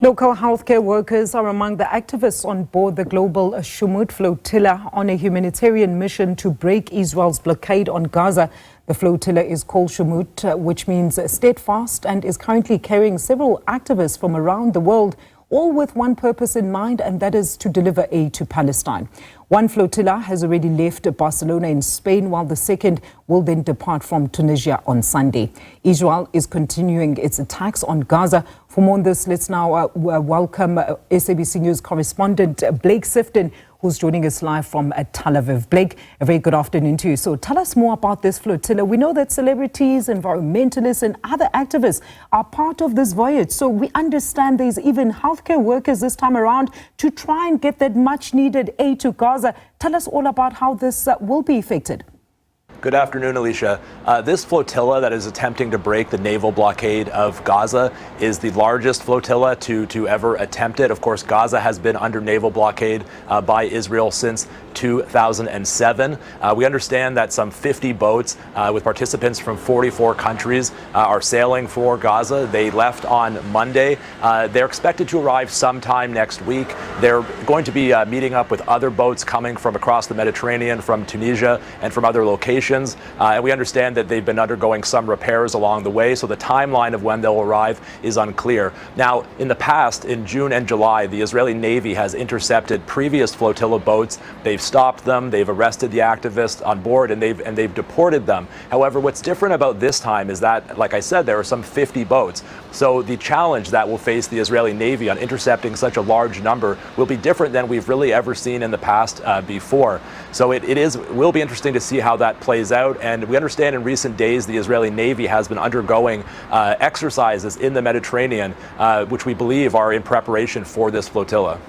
Local healthcare workers are among the activists on board the global Sumud Flotilla on a humanitarian mission to break Israel's blockade on Gaza. The flotilla is called Sumud, which means steadfast, and is currently carrying several activists from around the world, all with one purpose in mind, and that is to deliver aid to Palestine. One flotilla has already left Barcelona in Spain, while the second will then depart from Tunisia on Sunday. Israel is continuing its attacks on Gaza. For more on this, let's now welcome SABC News correspondent Blake Sifton, who's joining us live from Tel Aviv. Blake, a very good afternoon to you. So tell us more about this flotilla. We know that celebrities, environmentalists and other activists are part of this voyage. So we understand there's even healthcare workers this time around to try and get that much needed aid to Gaza. Tell us all about how this will be effected. Good afternoon, Alicia. This flotilla that is attempting to break the naval blockade of Gaza is the largest flotilla to ever attempt it. Of course, Gaza has been under naval blockade by Israel since 2007. We understand that some 50 boats with participants from 44 countries are sailing for Gaza. They left on Monday. They're expected to arrive sometime next week. They're going to be meeting up with other boats coming from across the Mediterranean, from Tunisia and from other locations. And we understand that they've been undergoing some repairs along the way, so the timeline of when they'll arrive is unclear. Now, in the past, in June and July, the Israeli Navy has intercepted previous flotilla boats. They've stopped them, they've arrested the activists on board, and they've deported them. However, what's different about this time is that, like I said, there are some 50 boats. So the challenge that will face the Israeli Navy on intercepting such a large number will be different than we've really ever seen in the past before. So it will be interesting to see how that plays out. And we understand in recent days the Israeli Navy has been undergoing exercises in the Mediterranean, which we believe are in preparation for this flotilla.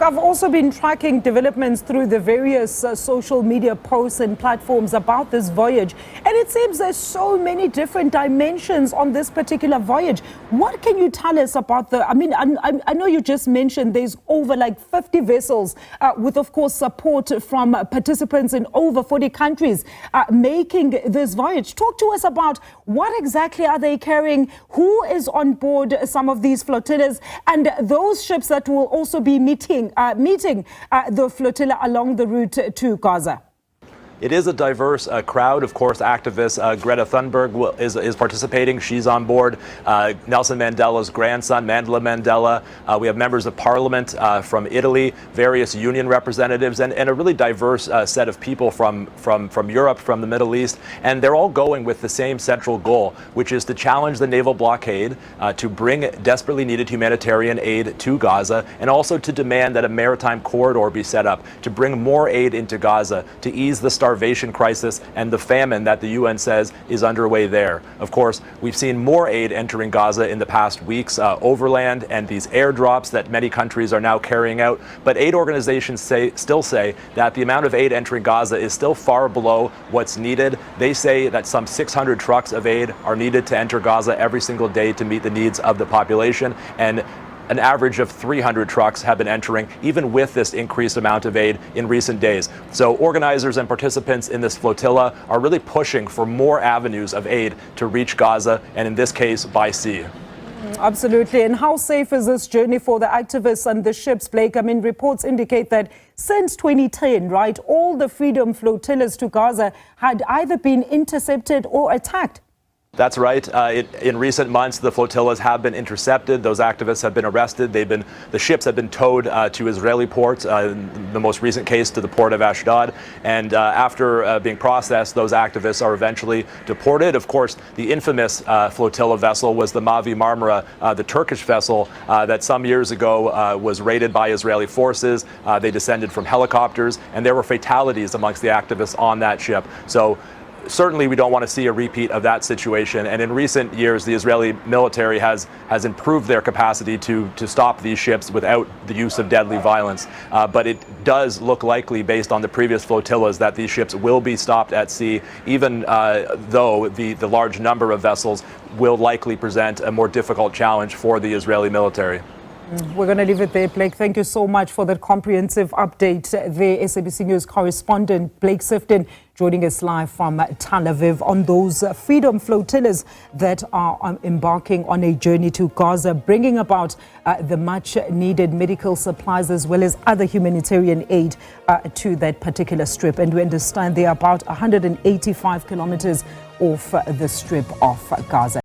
I've also been tracking developments through the various social media posts and platforms about this voyage. And it seems there's so many different dimensions on this particular voyage. What can you tell us about I know you just mentioned there's over like 50 vessels with, of course, support from participants in over 40 countries making this voyage. Talk to us about what exactly are they carrying, who is on board some of these flotillas, and those ships that will also be meeting the flotilla along the route to Gaza. It is a diverse crowd. Of course, activist Greta Thunberg is participating. She's on board. Nelson Mandela's grandson, Mandela Mandela. We have members of parliament from Italy, various union representatives, and a really diverse set of people from Europe, from the Middle East. And they're all going with the same central goal, which is to challenge the naval blockade, to bring desperately needed humanitarian aid to Gaza, and also to demand that a maritime corridor be set up to bring more aid into Gaza, to ease the starvation crisis and the famine that the UN says is underway there. Of course, we've seen more aid entering Gaza in the past weeks, overland, and these airdrops that many countries are now carrying out. But aid organizations still say that the amount of aid entering Gaza is still far below what's needed. They say that some 600 trucks of aid are needed to enter Gaza every single day to meet the needs of the population, and an average of 300 trucks have been entering, even with this increased amount of aid in recent days. So organizers and participants in this flotilla are really pushing for more avenues of aid to reach Gaza, and in this case, by sea. Absolutely. And how safe is this journey for the activists and the ships, Blake? I mean, reports indicate that since 2010, right, all the Freedom flotillas to Gaza had either been intercepted or attacked. That's right. In recent months, the flotillas have been intercepted. Those activists have been arrested. The ships have been towed to Israeli ports, the most recent case to the port of Ashdod. And after being processed, those activists are eventually deported. Of course, the infamous flotilla vessel was the Mavi Marmara, the Turkish vessel that some years ago was raided by Israeli forces. They descended from helicopters, and there were fatalities amongst the activists on that ship. So certainly we don't want to see a repeat of that situation. And in recent years, the Israeli military has improved their capacity to stop these ships without the use of deadly violence. But it does look likely, based on the previous flotillas, that these ships will be stopped at sea, even though the large number of vessels will likely present a more difficult challenge for the Israeli military. We're going to leave it there, Blake. Thank you so much for that comprehensive update. The SABC News correspondent, Blake Sifton, joining us live from Tel Aviv on those freedom flotillas that are embarking on a journey to Gaza, bringing about the much needed medical supplies as well as other humanitarian aid to that particular strip. And we understand they are about 185 kilometers off the strip of Gaza.